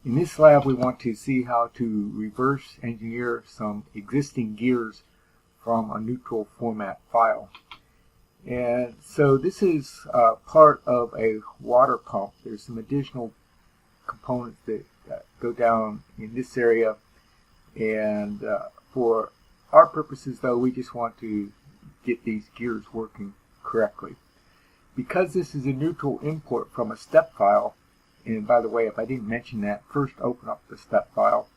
In this lab, we want to see how to reverse engineer some existing gears from a neutral format file. And so this is part of a water pump. There's some additional components that go down in this area, and for our purposes though, we just want to get these gears working correctly. Because this is a neutral import from a step file, and by the way, if I didn't mention that, first open up the step file,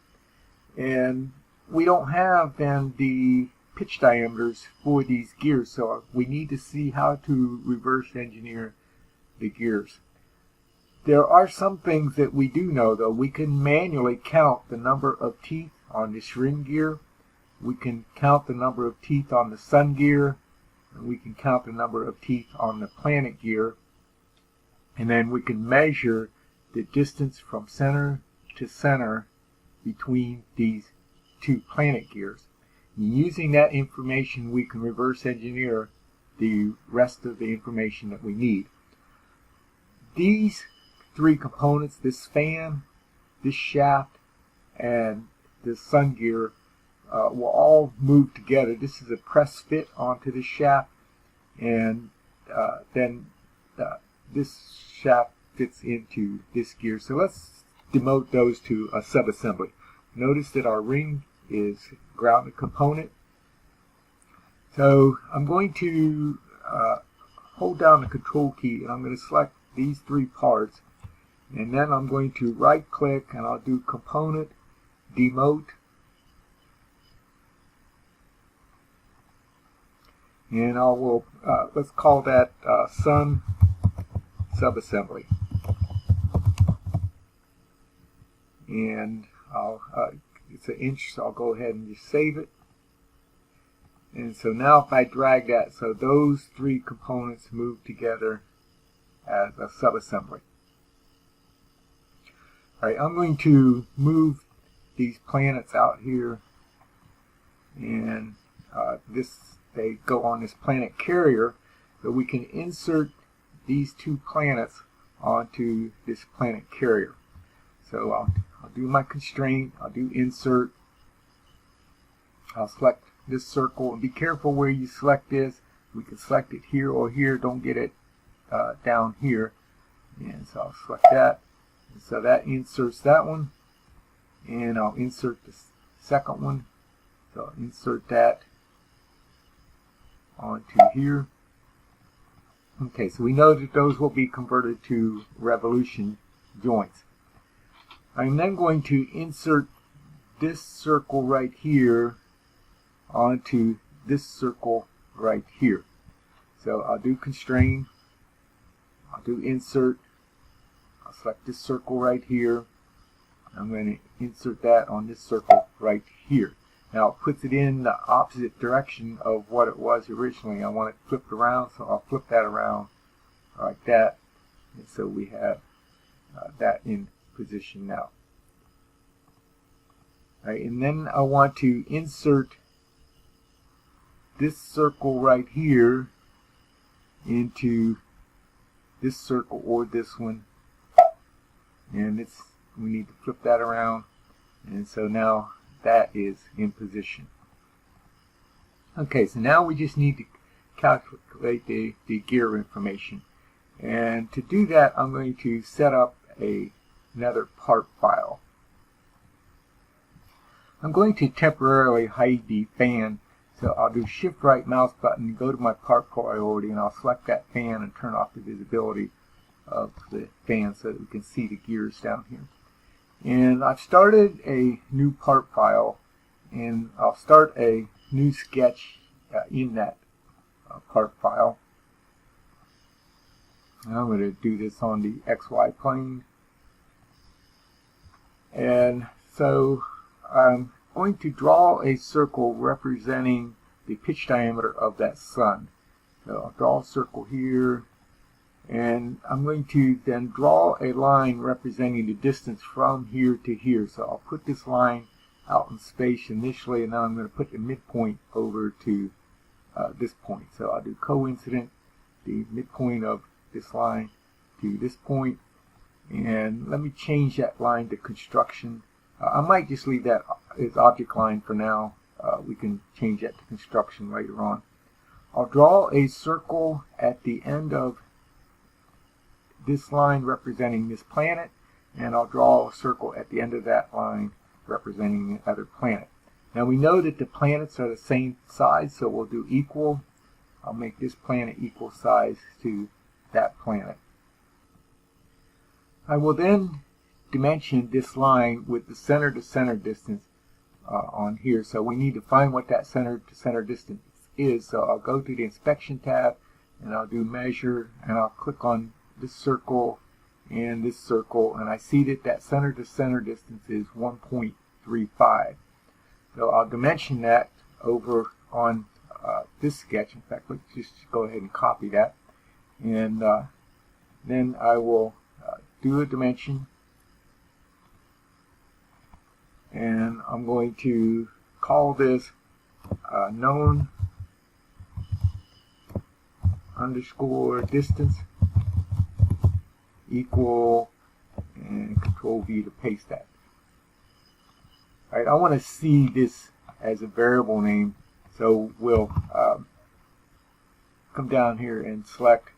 and we don't have then the pitch diameters for these gears, so we need to see how to reverse engineer the gears. There are some things that we do know though. We can manually count the number of teeth on this ring gear, we can count the number of teeth on the sun gear, and we can count the number of teeth on the planet gear, and then we can measure the distance from center to center between these two planet gears. And using that information, we can reverse engineer the rest of the information that we need. These three components, this fan, this shaft, and this sun gear, will all move together. This is a press fit onto the shaft, and then this shaft fits into this gear. So let's demote those to a subassembly. Notice that our ring is grounded component. So I'm going to hold down the control key, and I'm going to select these three parts, and then I'm going to right click and I'll do component, demote, and I will let's call that sun subassembly, and it's an inch, so I'll go ahead and just save it. And so now if I drag that, so those three components move together as a subassembly. Alright, I'm going to move these planets out here, and they go on this planet carrier, so we can insert these two planets onto this planet carrier. So I'll do my constraint, I'll do insert, I'll select this circle, and be careful where you select this. We can select it here or here, don't get it down here. And so I'll select that, and so that inserts that one, and I'll insert the second one, so I'll insert that onto here. Okay, so we know that those will be converted to revolution joints. I'm then going to insert this circle right here onto this circle right here. So I'll do constrain, I'll do insert, I'll select this circle right here, I'm going to insert that on this circle right here. Now it puts it in the opposite direction of what it was originally. I want it flipped around, so I'll flip that around like that, and so we have that in position now. All right, and then I want to insert this circle right here into this circle or this one, and we need to flip that around, and so now that is in position. Okay, so now we just need to calculate the gear information, and to do that I'm going to set up another part file. I'm going to temporarily hide the fan, so I'll do shift right mouse button, go to my part priority, and I'll select that fan and turn off the visibility of the fan so that we can see the gears down here. And I've started a new part file, and I'll start a new sketch in that part file. And I'm going to do this on the XY plane. And so I'm going to draw a circle representing the pitch diameter of that sun. So I'll draw a circle here, and I'm going to then draw a line representing the distance from here to here. So I'll put this line out in space initially, and now I'm going to put the midpoint over to this point. So I'll do coincident the midpoint of this line to this point, And let me change that line to construction. I might just leave that as object line for now. We can change that to construction later on. I'll draw a circle at the end of this line representing this planet, and I'll draw a circle at the end of that line representing the other planet. Now we know that the planets are the same size, so we'll do equal. I'll make this planet equal size to that planet. I will then dimension this line with the center to center distance on here. So we need to find what that center to center distance is. So I'll go to the inspection tab and I'll do measure, and I'll click on this circle and this circle, and I see that that center to center distance is 1.35. So I'll dimension that over on this sketch. In fact, let's just go ahead and copy that, and then I will do a dimension, and I'm going to call this known underscore distance equal, and Control V to paste that. Alright, I want to see this as a variable name, so we'll come down here and select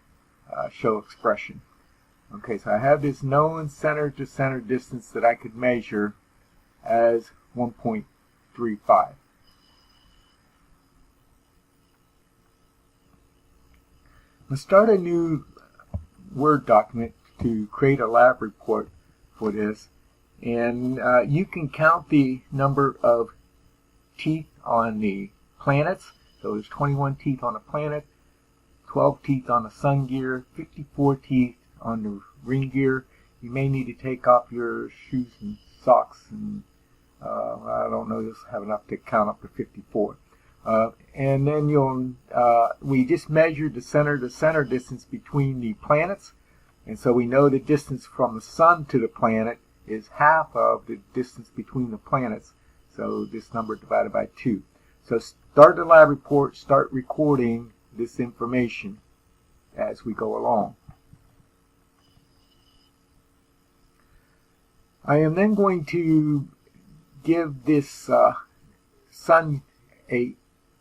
show expression. Okay, so I have this known center to center distance that I could measure as 1.35. I'm going to start a new Word document to create a lab report for this, and you can count the number of teeth on the planets. So there's 21 teeth on a planet, 12 teeth on the sun gear, 54 teeth on the ring gear. You may need to take off your shoes and socks, and I don't know, just have enough to count up to 54. And then we just measured the center to center distance between the planets, and so we know the distance from the sun to the planet is half of the distance between the planets, so this number divided by 2. So start the lab report, start recording this information as we go along. I am then going to give this sun a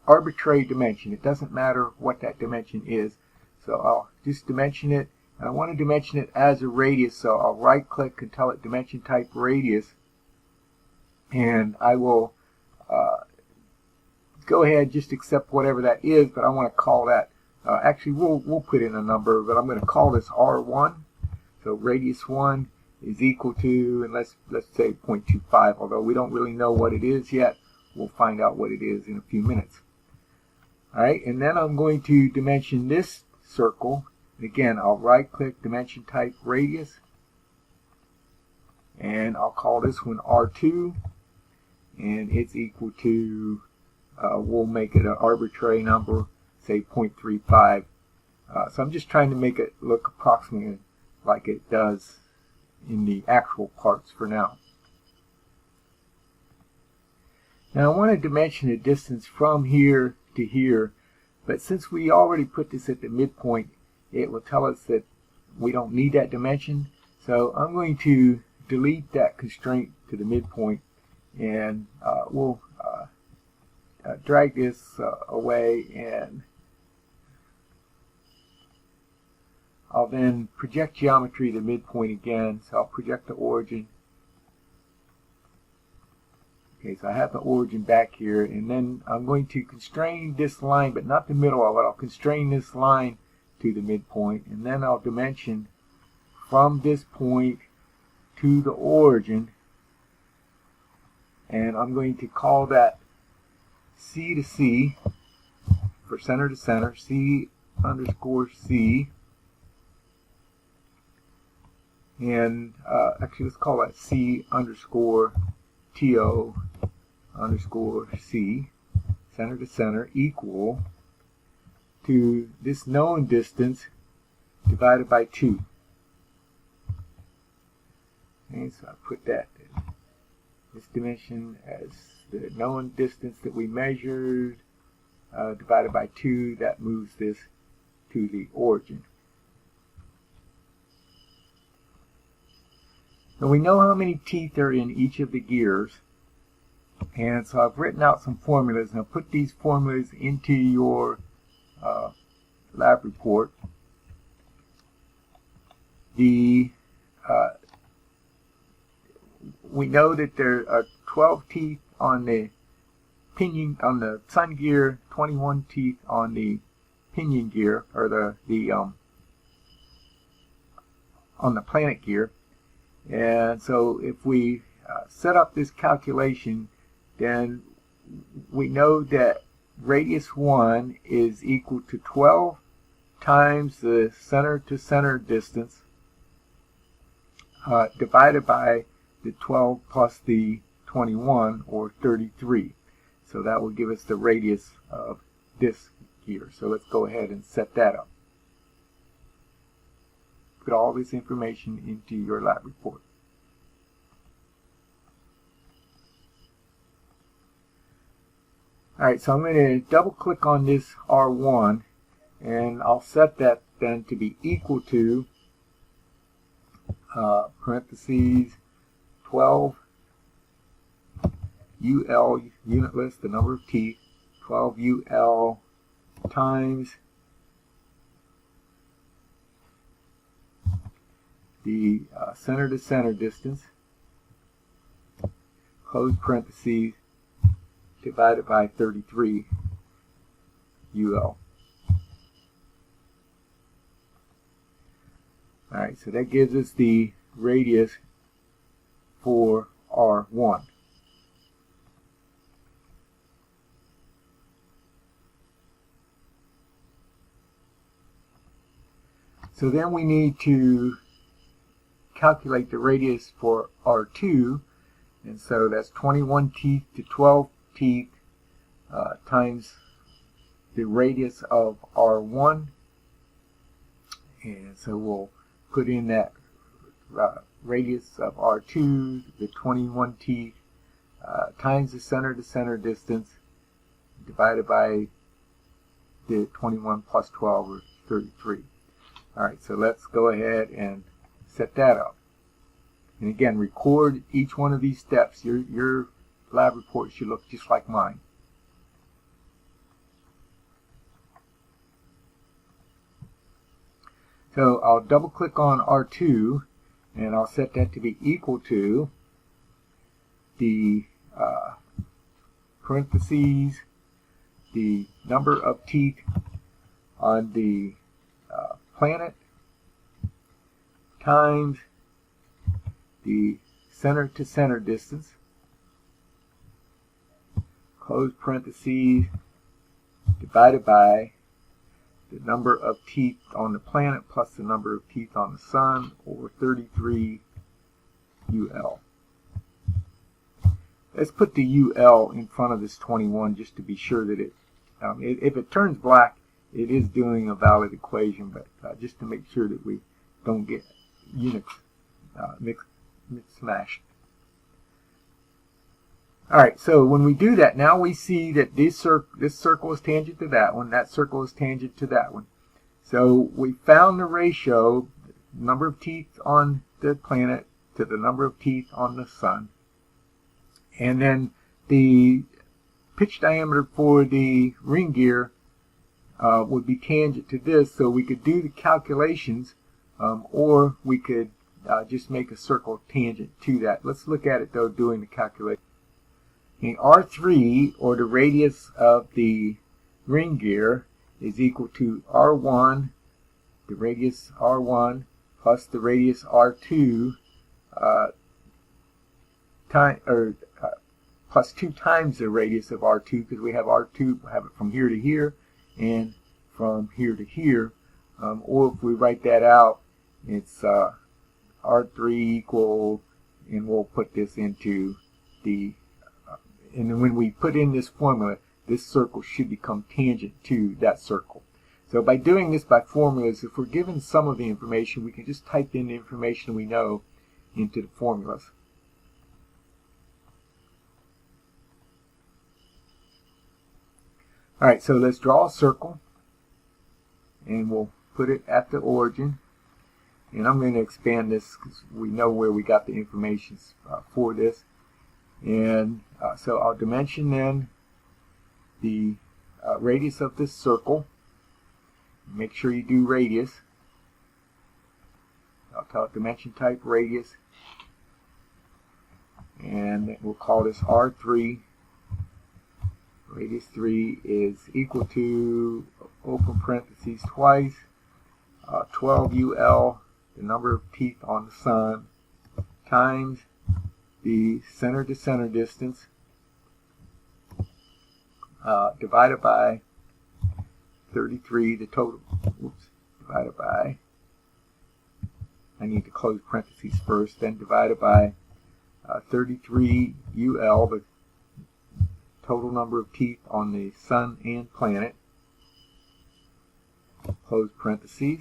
arbitrary dimension. It doesn't matter what that dimension is, so I'll just dimension it, and I want to dimension it as a radius, so I'll right click and tell it dimension type radius, and I will go ahead and just accept whatever that is, but I want to call that actually we'll put in a number, but I'm going to call this R1. So radius 1 is equal to, and let's say 0.25, although we don't really know what it is yet. We'll find out what it is in a few minutes. Alright, and then I'm going to dimension this circle. Again, I'll right click dimension type radius, and I'll call this one R2, and it's equal to, we'll make it an arbitrary number, say 0.35. So I'm just trying to make it look approximately like it does in the actual parts for now. Now I want to dimension the distance from here to here, but since we already put this at the midpoint, it will tell us that we don't need that dimension. So I'm going to delete that constraint to the midpoint, and we'll drag this away, and I'll then project geometry to midpoint again. So I'll project the origin. Okay, so I have the origin back here, and then I'm going to constrain this line, but not the middle of it. I'll constrain this line to the midpoint, and then I'll dimension from this point to the origin, and I'm going to call that C to C for center to center, C underscore C, and actually let's call that C underscore TO underscore C, center to center, equal to this known distance divided by 2. And so I put that in this dimension as the known distance that we measured divided by 2. That moves this to the origin. Now we know how many teeth are in each of the gears, and so I've written out some formulas. Now put these formulas into your lab report. We know that there are 12 teeth on the pinion, on the sun gear, 21 teeth on the pinion gear, or on the planet gear. And so if we set up this calculation, then we know that radius 1 is equal to 12 times the center to center distance divided by the 12 plus the 21, or 33. So that will give us the radius of this gear. So let's go ahead and set that up. Put all this information into your lab report. Alright, so I'm going to double click on this R1, and I'll set that then to be equal to parentheses 12 UL, unit list, the number of teeth, 12 UL times the center to center distance, close parentheses, divided by 33 UL. Alright, so that gives us the radius for R1. So then we need to calculate the radius for R2, and so that's 21 teeth to 12 teeth times the radius of R1, and so we'll put in that radius of R2, the 21 teeth times the center to center distance divided by the 21 plus 12, or 33. Alright, so let's go ahead and set that up. And again, record each one of these steps. Your lab report should look just like mine. So I'll double click on R2, and I'll set that to be equal to the parentheses, the number of teeth on the planet times the center to center distance, close parentheses, divided by the number of teeth on the planet plus the number of teeth on the sun, or 33 UL. Let's put the UL in front of this 21 just to be sure that if it turns black, it is doing a valid equation, but just to make sure that we don't get units smashed. Alright, so when we do that, now we see that this circle is tangent to that one, that circle is tangent to that one. So we found the ratio, number of teeth on the planet to the number of teeth on the sun. And then the pitch diameter for the ring gear would be tangent to this, so we could do the calculations, or we could just make a circle tangent to that. Let's look at it though, doing the calculation. In R3, or the radius of the ring gear, is equal to R1, the radius R1, plus the radius R2, plus 2 times the radius of R2, because we have R2, we have it from here to here, and from here to here. Or if we write that out, it's R3 equal, and we'll put this into the, and then when we put in this formula, this circle should become tangent to that circle. So by doing this by formulas, if we're given some of the information, we can just type in the information we know into the formulas. Alright, so let's draw a circle, and we'll put it at the origin. And I'm going to expand this because we know where we got the information for this. And so I'll dimension then the radius of this circle. Make sure you do radius. I'll tell it dimension type radius. And we'll call this R3. Radius 3 is equal to, open parentheses twice, 12 UL, the number of teeth on the sun, times the center to center distance, divided by 33, the total, divided by, I need to close parentheses first, then divided by 33 UL, the total number of teeth on the sun and planet, close parentheses,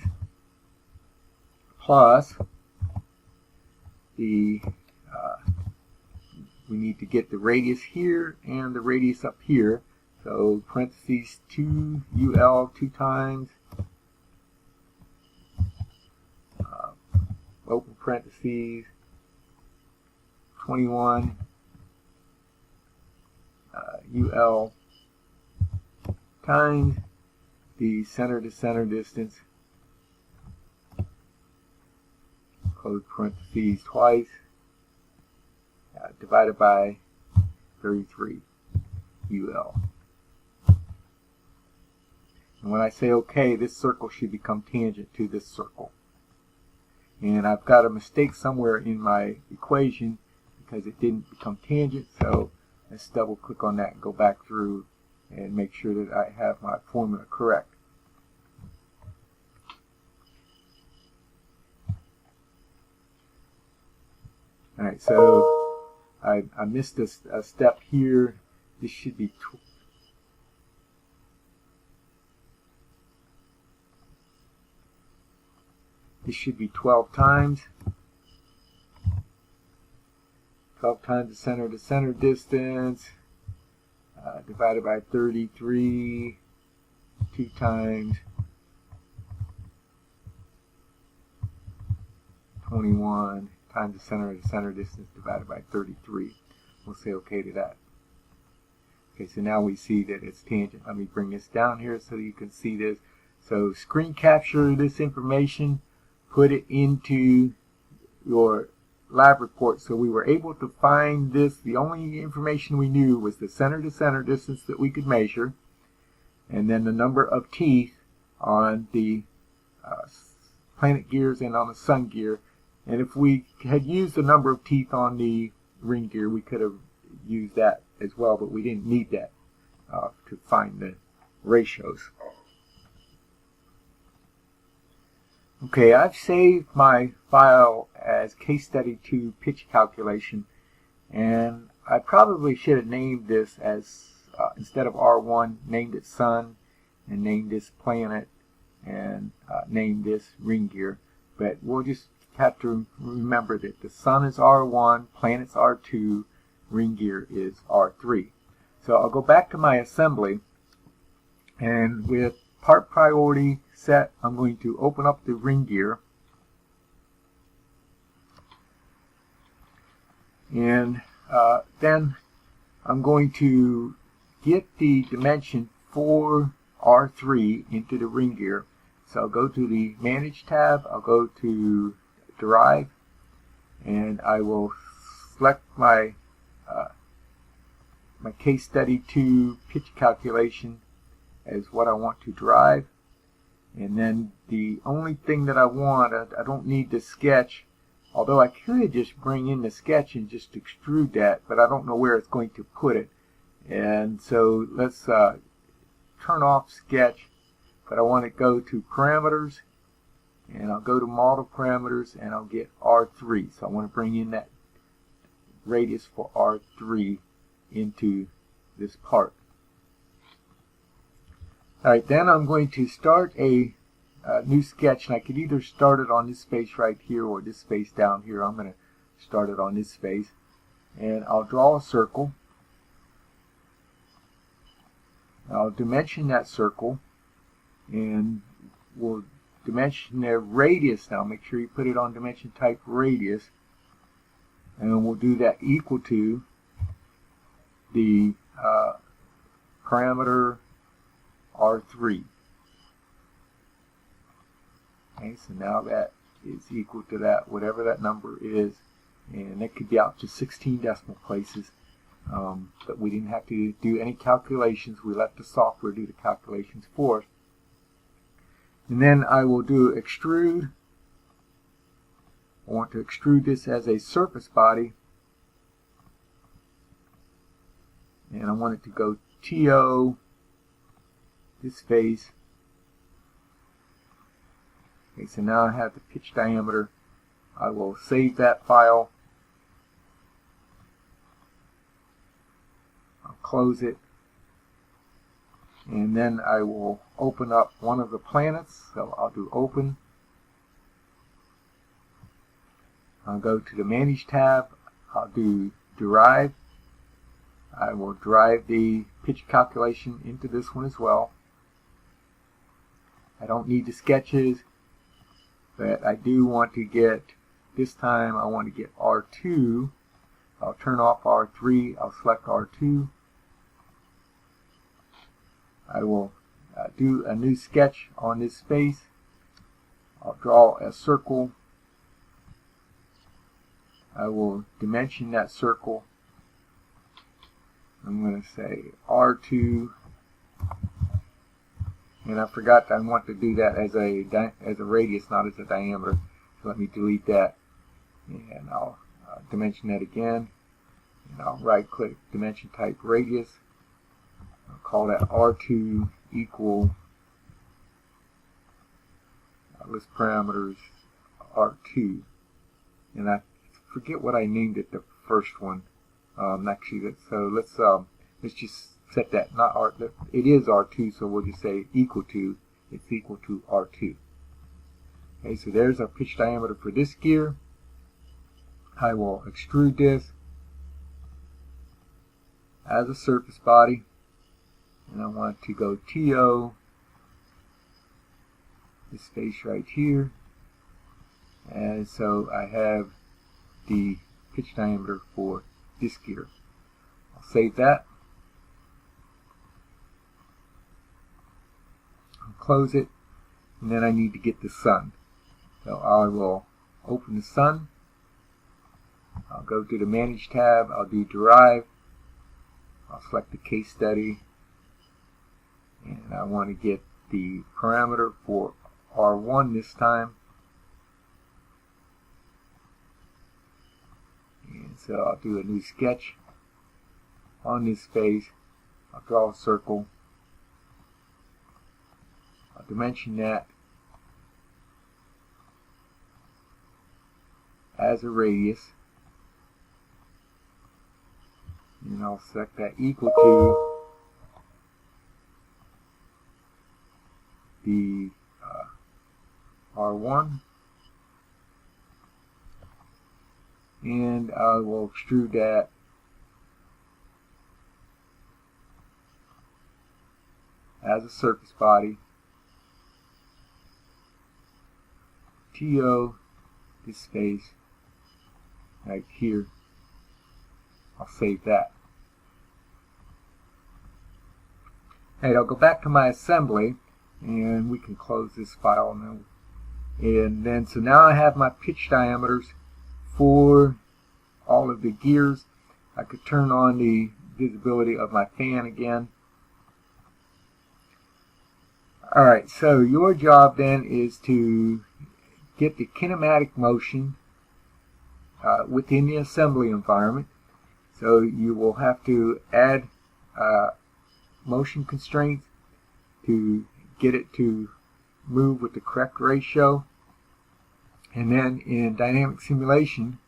plus the, we need to get the radius here and the radius up here, so parentheses 2 UL 2 times, open parentheses, 21 UL times the center to center distance, close parentheses twice, divided by 33 UL. And when I say OK, this circle should become tangent to this circle. And I've got a mistake somewhere in my equation because it didn't become tangent, so let's double click on that and go back through and make sure that I have my formula correct. Alright, so I missed a step here. This should be this should be 12 times. 12 times the center to center distance, divided by 33, 2 times 21 times the center to center distance divided by 33. We'll say OK to that. Okay, so now we see that it's tangent. Let me bring this down here so you can see this. So screen capture this information, put it into your lab report. So we were able to find this. The only information we knew was the center to center distance that we could measure, and then the number of teeth on the planet gears and on the sun gear. And if we had used the number of teeth on the ring gear, we could have used that as well, but we didn't need that to find the ratios. Okay, I've saved my file as case study 2 pitch calculation, and I probably should have named this as, instead of R1, named it sun, and named this planet, and named this ring gear. But we'll just have to remember that the sun is R1, planet's R2, ring gear is R3. So I'll go back to my assembly, and with part priority set, I'm going to open up the ring gear, and then I'm going to get the dimension for R3 into the ring gear. So I'll go to the Manage tab, I'll go to Derive, and I will select my my case study 2 pitch calculation as what I want to derive. And then the only thing that I want, I don't need the sketch, although I could just bring in the sketch and just extrude that, but I don't know where it's going to put it. And so let's turn off sketch, but I want to go to parameters, and I'll go to model parameters, and I'll get R3. So I want to bring in that radius for R3 into this part. Alright, then I'm going to start a new sketch, and I could either start it on this space right here or this space down here. I'm going to start it on this space, and I'll draw a circle. I'll dimension that circle, and we'll dimension the radius now. Make sure you put it on dimension type radius, and we'll do that equal to the parameter R3. Okay, so now that is equal to that, whatever that number is, and it could be out to 16 decimal places. But we didn't have to do any calculations. We let the software do the calculations for us. And then I will do extrude. I want to extrude this as a surface body, and I want it to go TO this face. Okay, so now I have the pitch diameter. I will save that file. I'll close it. And then I will open up one of the planets. So I'll do open. I'll go to the Manage tab. I'll do derive. I will drive the pitch calculation into this one as well. I don't need the sketches, but I do want to get, this time I want to get R2. I'll turn off R3. I'll select R2. I will do a new sketch on this face. I'll draw a circle. I will dimension that circle. I'm going to say R2, and I forgot I want to do that as a radius, not as a diameter. So let me delete that, and I'll dimension that again, and I'll right click dimension type radius. I'll call that R2 equal list parameters R2, and I forget what I named it, the first one. Actually, so let's just set that, not R. It is R2, so we'll just say equal to. It's equal to R2. Okay, so there's our pitch diameter for this gear. I will extrude this as a surface body, and I want to go TO this space right here, and so I have the pitch diameter for this gear. I'll save that. I'll close it, and then I need to get the sun. So I will open the sun. I'll go to the Manage tab. I'll do Derive. I'll select the case study, and I want to get the parameter for R1 this time. And so I'll do a new sketch on this face. I'll draw a circle. I'll dimension that as a radius. And I'll select that equal to the R1. And I will extrude that as a surface body. TO this space right here. I'll save that. Alright, I'll go back to my assembly, and we can close this file now. And then so now I have my pitch diameters for all of the gears. I could turn on the visibility of my fan again. Alright, so your job then is to get the kinematic motion within the assembly environment. So you will have to add motion constraints to get it to move with the correct ratio. And then in dynamic simulation,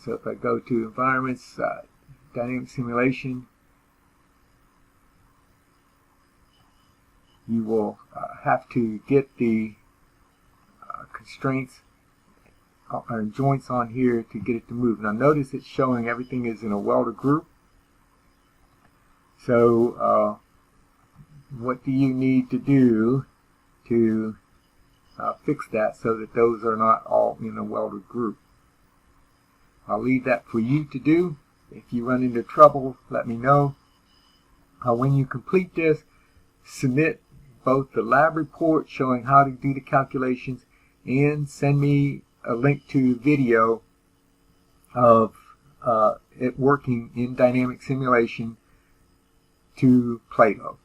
so if I go to environments, dynamic simulation, you will have to get the constraints or joints on here to get it to move. Now notice it's showing everything is in a welder group. So what do you need to do to fix that so that those are not all in a welded group. I'll leave that for you to do. If you run into trouble, let me know. When you complete this, submit both the lab report showing how to do the calculations and send me a link to video of it working in dynamic simulation to Play-Doh.